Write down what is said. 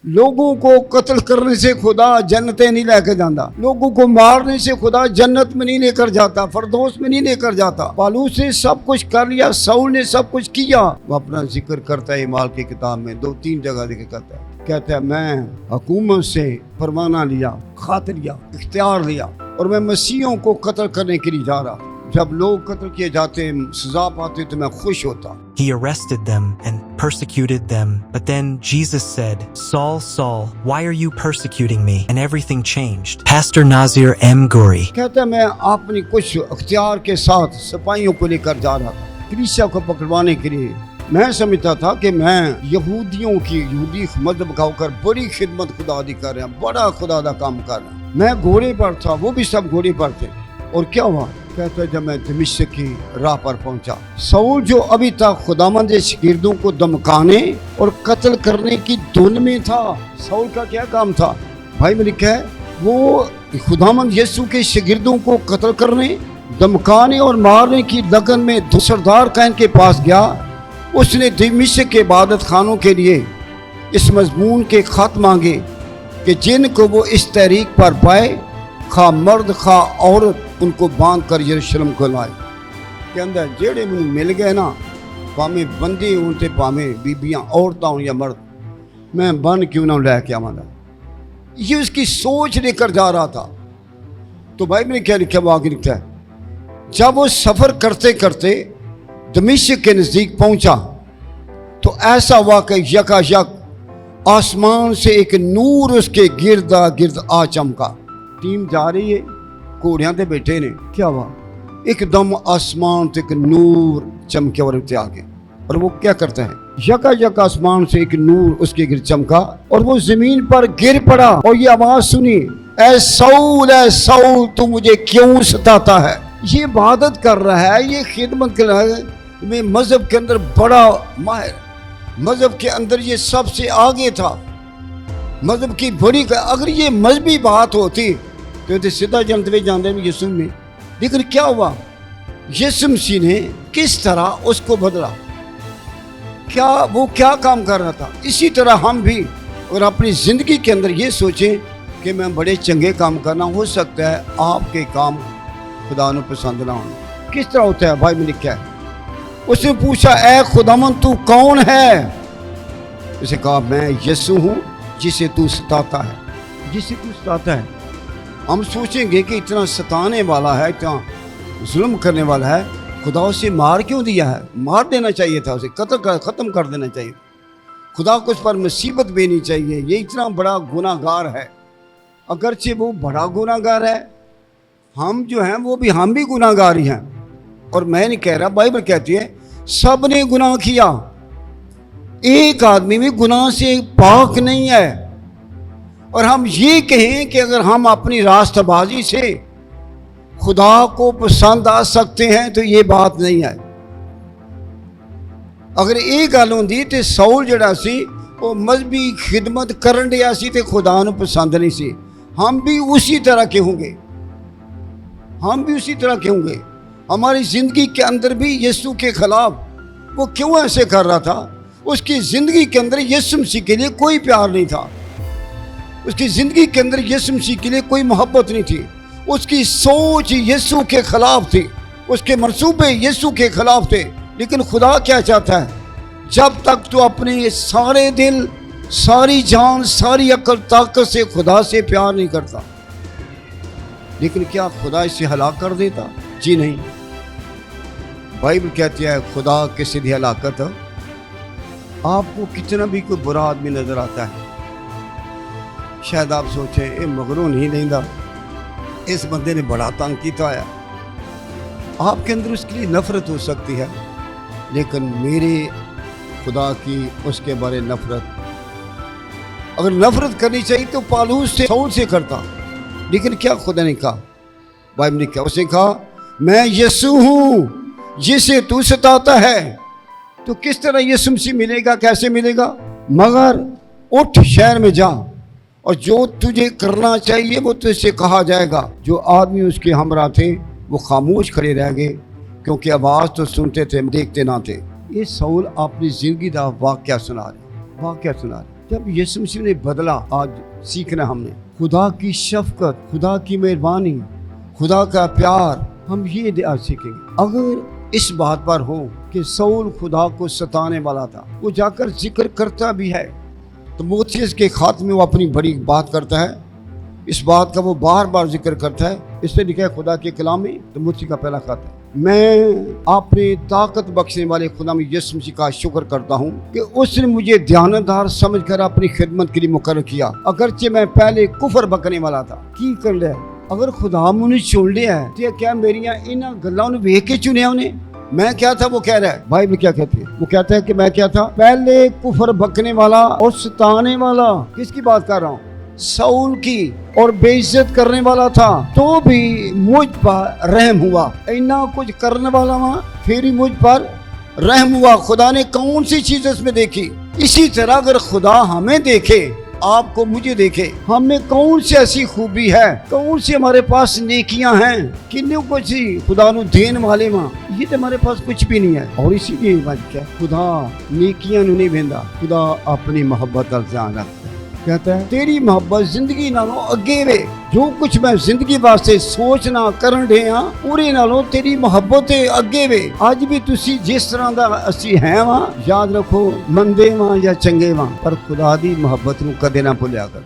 लोगों को कत्ल करने से खुदा जन्नतें नहीं लेकर जाता, लोगों को मारने से खुदा जन्नत में नहीं लेकर जाता, फरदौस में नहीं लेकर जाता। पालूस ने सब कुछ कर लिया, साउल ने सब कुछ किया। वो अपना जिक्र करता है इमाल की किताब में 2-3 जगह जिक्र करता है। कहता है मैं हुकूमत से फरमाना लिया, खातिर लिया, इख्तियार लिया और मैं मसीहों को कत्ल करने के लिए जा रहा। जब लोग कत्ल किए जाते, सजा पाते तो मैं खुश होता। He arrested them and persecuted them. But then Jesus said, Saul, Saul, why are you persecuting me? And everything changed. Pastor Nazir M. Guri. कहता है मैं अपनी कुछ अख्तियार के साथ सिपाहियों को लेकर जा रहा था कलीसिया को पकड़वाने के लिए। मैं समझता था कि मैं यहूदी मजहब का होकर बड़ी खिदमत खुदा दी कर रहा हूँ, बड़ा खुदा दा काम कर रहा हूँ। मैं घोड़े पर था, वो भी सब घोड़े पर थे। और क्या हुआ? कहता है जब मैं दमिश्क की राह पर पहुंचा, साउल जो अभी तक खुदावंद के शागिर्दों को धमकाने और कत्ल करने की धुन में था। साउल का क्या काम था? भाई में लिखा है वो खुदावंद यीशु के शागिर्दों को कत्ल करने, धमकाने और मारने की लगन में सरदार कैन के पास गया। उसने दमिश्क के इबादत खानों के लिए इस मजमून के खत मांगे कि जिनको वो इस तहरीक पर पाए, खा मर्द खा औरत, उनको बांध कर यरूशलेम को लाए। के अंदर जेड़े मैनू मिल गए ना, भावें बंदे हों ते भावें बीबियां औरतां हों या मर्द, मैं बन क्यों ना लैके आवांगा। ये उसकी सोच लेकर जा रहा था। तो भाई मैंने क्या लिखा, वो आगे लिखा है जब वो सफ़र करते करते दमिश्क के नज़दीक पहुंचा तो ऐसा हुआ कि यकायक आसमान से एक नूर उसके गिरदा गिर्द आ चमका। टीम जा रही है, घोड़ियां ते बैठे ने। क्या हुआ? एकदम आसमान से एक नूर चमके और आ गया। और वो क्या करता है? यकायक आसमान से एक नूर उसके गिर चमका और वो जमीन पर गिर पड़ा और ये आवाज सुनी, ऐ साउल तू मुझे क्यों सताता है। ये इबादत कर रहा है, ये खिदमत कर रहा है, में मजहब के अंदर बड़ा माहिर, मजहब के अंदर ये सबसे आगे था, मजहब की बड़ी। अगर ये मजहबी बात होती तो सीधा जन्नत में जाते हैं यीशु में। लेकिन क्या हुआ? यीशु मसीह ने किस तरह उसको बदला, वो क्या काम कर रहा था। इसी तरह हम भी अगर अपनी ज़िंदगी के अंदर ये सोचें कि मैं बड़े चंगे काम करना, हो सकता है आपके काम खुदा ने पसंद ना हो। किस तरह होता है? भाई में लिखा है उसने पूछा, ऐ खुदावंद तू कौन है? उसे कहा मैं यीशु हूँ जिसे तू सताता है। जिसे तू सताता है। हम सोचेंगे कि इतना सताने वाला है, इतना जुल्म करने वाला है, खुदा उसे मार क्यों दिया है? मार देना चाहिए था, उसे ख़त्म कर देना चाहिए। खुदा को उस पर मुसीबत देनी चाहिए। ये इतना बड़ा गुनाहगार है। अगरचे वो बड़ा गुनाहगार है, हम जो हैं वो भी हम भी गुनाहगार ही हैं। और मैं नहीं कह रहा, बाइबल कहती है सब ने गुनाह किया, एक आदमी भी गुनाह से पाक नहीं है। और हम ये कहें कि अगर हम अपनी रास्तबाजी से खुदा को पसंद आ सकते हैं तो ये बात नहीं है। अगर ये गल होंदी तो साउल जड़ा सी वो मजहबी खिदमत करन दिया सी ते खुदा नूं पसंद नहीं सी। हम भी उसी तरह के होंगे, हम भी उसी तरह के होंगे। हमारी ज़िंदगी के अंदर भी यीशु के खिलाफ वो क्यों ऐसे कर रहा था? उसकी ज़िंदगी के अंदर यीशु मसीह के लिए कोई प्यार नहीं था, उसकी ज़िंदगी के अंदर यीशु मसीह के लिए कोई मोहब्बत नहीं थी। उसकी सोच यीशु के खिलाफ थी, उसके मंसूबे यीशु के खिलाफ थे। लेकिन खुदा क्या चाहता है? जब तक तू अपने सारे दिल, सारी जान, सारी अक्ल ताकत से खुदा से प्यार नहीं करता। लेकिन क्या खुदा इसे हलाक कर देता? जी नहीं। बाइबल कहती है खुदा की सीधी हलाकत। आपको कितना भी कोई बुरा आदमी नजर आता है, शायद आप सोचें ये मगरों नहीं देंदा, इस बंदे ने बड़ा तंग किया है, आपके अंदर उसके लिए नफरत हो सकती है। लेकिन मेरे खुदा की उसके बारे नफरत, अगर नफरत करनी चाहिए तो पालूस से, साउल से करता। लेकिन क्या खुदा ने कहा? बाइबल ने कहा, उसने कहा मैं यीशु हूँ जिसे तू सताता है। तो किस तरह यीशु मसीह मिलेगा? कैसे मिलेगा? मगर उठ शहर में जा और जो तुझे करना चाहिए वो तुझसे कहा जाएगा। जो आदमी उसके हमरा थे वो खामोश खड़े रह गए, क्योंकि आवाज़ तो सुनते थे, देखते ना थे। ये साउल अपनी जिंदगी का वाक़या सुना रहे। جب یسوع مسیح نے بدلا، آج سیکھنا ہم نے خدا کی شفقت، خدا کی مہربانی، خدا کا پیار، ہم یہ آج سیکھیں گے۔ اگر اس بات پر ہو کہ سول خدا کو ستانے والا تھا، وہ جا کر ذکر کرتا بھی ہے، تو تیموتھیوس کے خط میں وہ اپنی بڑی بات کرتا ہے، اس بات کا وہ بار بار ذکر کرتا ہے۔ اس سے لکھا ہے خدا کے کلام میں، تیموتھی کا پہلا خط ہے، میں اپنے طاقت بخشنے والے خدا میں یسوع مسیح کا شکر کرتا ہوں کہ اس نے مجھے دیانتدار سمجھ کر اپنی خدمت کے لیے مقرر کیا، اگرچہ میں پہلے کفر بکنے والا تھا۔ کی کر لیا؟ اگر خدا مجھے چن لیا ہے تو کیا میریاں ان گلاں نوں ویکھ کے چنیا انہیں؟ میں کیا تھا وہ کہہ رہا ہے، بائبل کیا کہتی ہے؟ وہ کہتا ہے کہ میں کیا تھا؟ پہلے کفر بکنے والا اور ستانے والا۔ کس کی بات کر رہا ہوں؟ سول کی، اور بے عزت کرنے والا تھا، تو بھی مجھ پر رحم ہوا۔ اتنا کچھ کرنے والا ہوا، پھر ہی مجھ پر رحم ہوا۔ خدا نے کون سی چیز اس میں دیکھی؟ اسی طرح اگر خدا ہمیں دیکھے، آپ کو مجھے دیکھے، ہم میں کون سی ایسی خوبی ہے، کون سی ہمارے پاس نیکیاں ہیں، کنوں کو سی خدا نو دین والے ماں، یہ تو ہمارے پاس کچھ بھی نہیں ہے۔ اور اسی لیے بات کیا، خدا نیکیاں نو نہیں بیندا، خدا اپنی محبت کا دھیان رکھتا ہے۔ کہتا ہے تیری محبت زندگی نالوں اگے وے، جو کچھ میں زندگی واسطے سوچنا کرن دے ہاں، پورے نالوں تیری محبت اگے وے۔ اج بھی تسی جس طرح دا اسی ہیں وہاں، یاد رکھو مندے وہاں یا چنگے وہاں، پر خدا دی محبت نو کدے نہ بھولیا کر۔